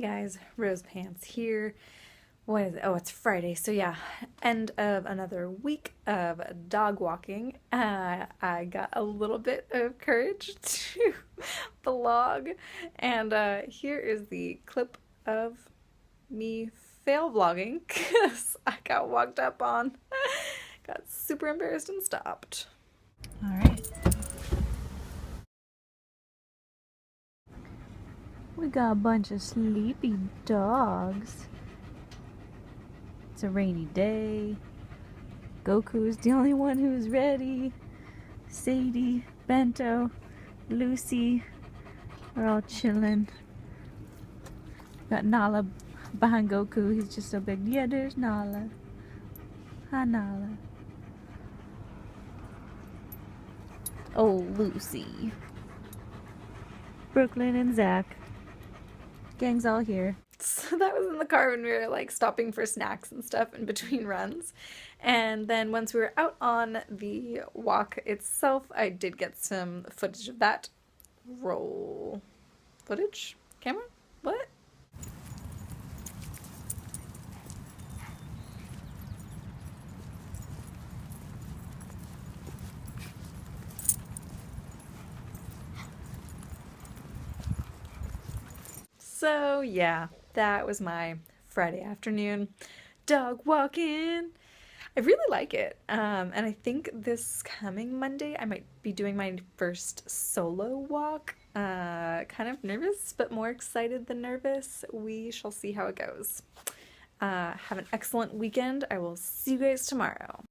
guys, Rose Pants here. What is it? Oh, it's Friday. So yeah, end of another week of dog walking. I got a little bit of courage to vlog, and here is the clip of me fail vlogging because I got walked up on, got super embarrassed and stopped. All right. We got a bunch of sleepy dogs. It's a rainy day. Goku's the only one who's ready. Sadie, Bento, Lucy are all chilling. Got Nala behind Goku. He's just so big. Yeah, there's Nala. Hi, Nala. Oh, Lucy. Brooklyn and Zach. Gang's all here. So that was in the car when we were like stopping for snacks and stuff in between runs. And then once we were out on the walk itself, I did get some footage of that. Roll footage? Camera? What? So yeah, that was my Friday afternoon dog walking. I really like it. And I think this coming Monday I might be doing my first solo walk. Kind of nervous, but more excited than nervous. We shall see how it goes. Have an excellent weekend. I will see you guys tomorrow.